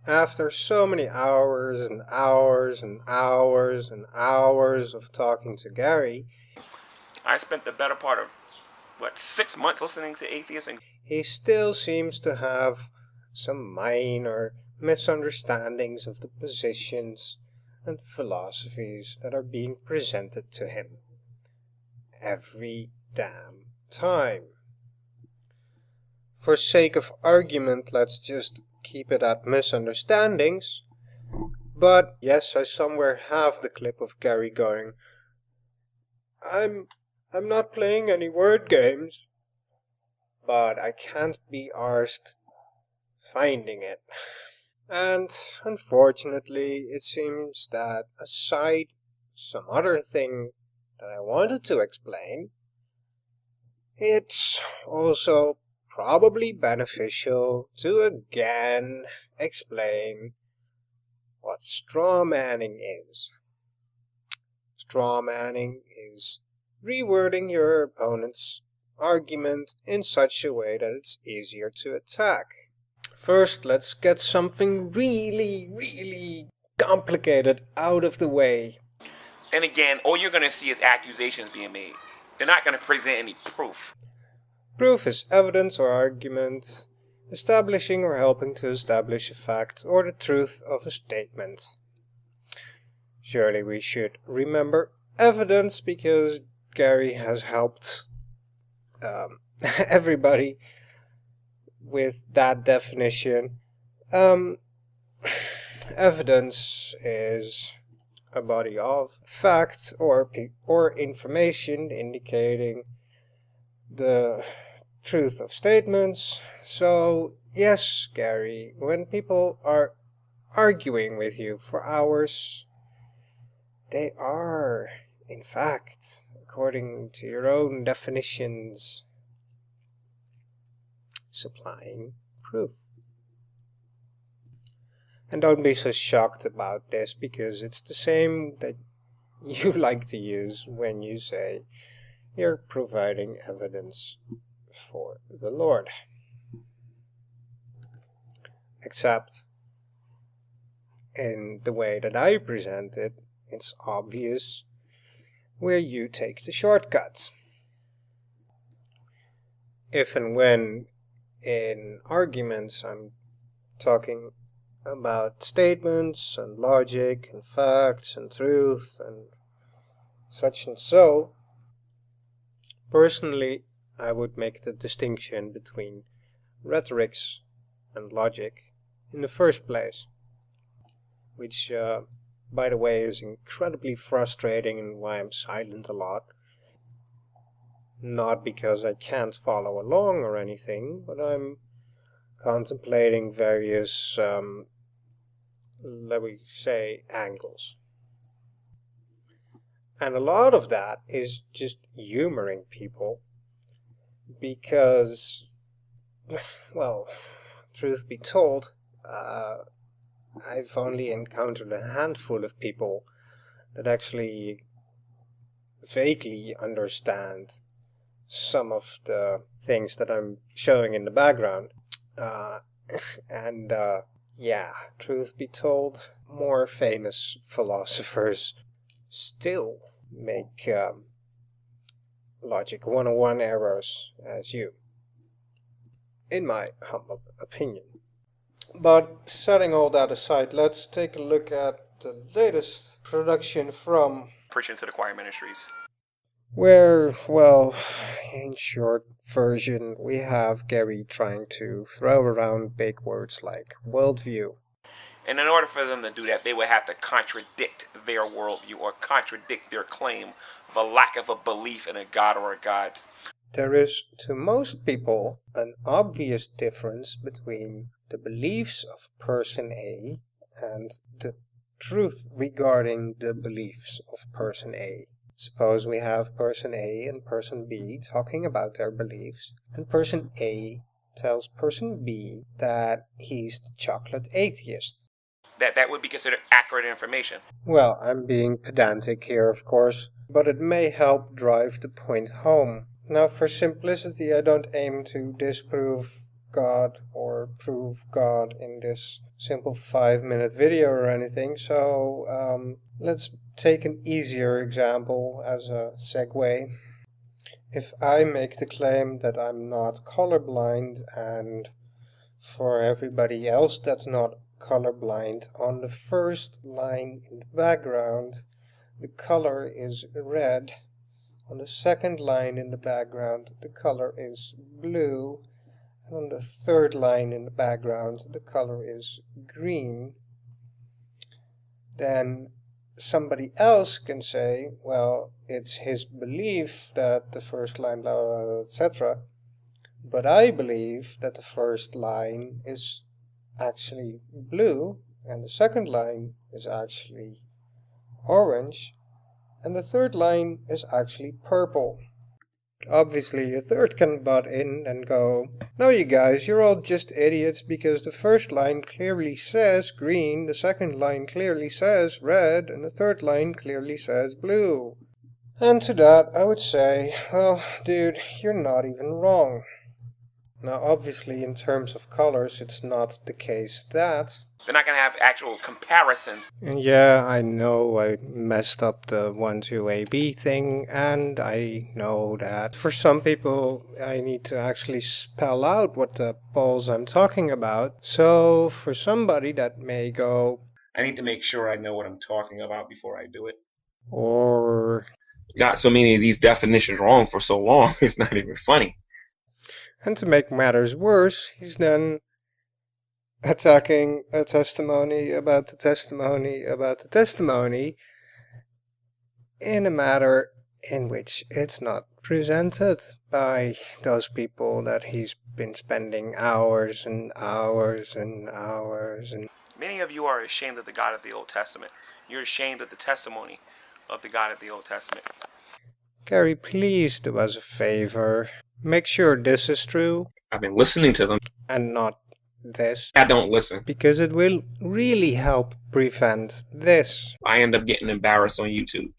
After so many hours and hours and hours and hours of talking to Gary, I spent the better part of, 6 months listening to Atheism. He still seems to have some minor misunderstandings of the positions and philosophies that are being presented to him every damn time. For sake of argument, let's just keep it at misunderstandings. But yes, I somewhere have the clip of Gary going, I'm not playing any word games, but I can't be arsed finding it. And unfortunately, it seems that aside some other thing that I wanted to explain, it's also probably beneficial to again explain what straw manning is. Straw manning is rewording your opponent's argument in such a way that it's easier to attack. First, let's get something really complicated out of the way. And again, all you're going to see is accusations being made. They're not going to present any proof. Proof is evidence or argument, establishing or helping to establish a fact or the truth of a statement. Surely we should remember evidence because Gary has helped everybody with that definition. Evidence is a body of facts or information indicating the truth of statements. So yes, Gary, when people are arguing with you for hours, they are, in fact, according to your own definitions, supplying proof. And don't be so shocked about this, because it's the same that you like to use when you say you're providing evidence for the Lord. Except in the way that I present it, it's obvious where you take the shortcuts. If and when in arguments I'm talking about statements and logic and facts and truth and such and so, personally I would make the distinction between rhetorics and logic in the first place, which by the way is incredibly frustrating and why I'm silent a lot. Not because I can't follow along or anything, but I'm contemplating various, let me say, angles. And a lot of that is just humoring people because, well, truth be told, I've only encountered a handful of people that actually vaguely understand some of the things that I'm showing in the background. Yeah, truth be told, more famous philosophers still make Logic 101 errors as you, in my humble opinion. But setting all that aside, let's take a look at the latest production from Preaching to the Choir Ministries, where, well, in short version, we have Gary trying to throw around big words like worldview. And in order for them to do that, they would have to contradict their worldview or contradict their claim of a lack of a belief in a God or a gods. There is, to most people, an obvious difference between the beliefs of person A and the truth regarding the beliefs of person A. Suppose we have person A and person B talking about their beliefs, and person A tells person B that he's the chocolate atheist. That would be considered accurate information. Well, I'm being pedantic here, of course, but it may help drive the point home. Now, for simplicity, I don't aim to disprove God or prove God in this simple 5-minute video or anything, so let's take an easier example as a segue. If I make the claim that I'm not colorblind, and for everybody else that's not colorblind, on the first line in the background the color is red, on the second line in the background the color is blue, and on the third line in the background the color is green, then somebody else can say, well, it's his belief that the first line, blah, blah, blah, etc. But I believe that the first line is actually blue, and the second line is actually orange, and the third line is actually purple. Obviously, a third can butt in and go, no, you guys, you're all just idiots because the first line clearly says green, the second line clearly says red, and the third line clearly says blue. And to that, I would say, well, dude, you're not even wrong. Now, obviously, in terms of colors, it's not the case that they're not going to have actual comparisons. And yeah, I know I messed up the 1-2-AB thing, and I know that for some people I need to actually spell out what the balls I'm talking about. So for somebody that may go, I need to make sure I know what I'm talking about before I do it. Or got so many of these definitions wrong for so long, it's not even funny. And to make matters worse, he's then attacking a testimony about the testimony about the testimony in a matter in which it's not presented by those people that he's been spending hours and hours and hours and... Many of you are ashamed of the God of the Old Testament. You're ashamed of the testimony of the God of the Old Testament. Gary, please do us a favor. Make sure this is true. I've been listening to them. And not this. I don't listen. Because it will really help prevent this. I end up getting embarrassed on YouTube.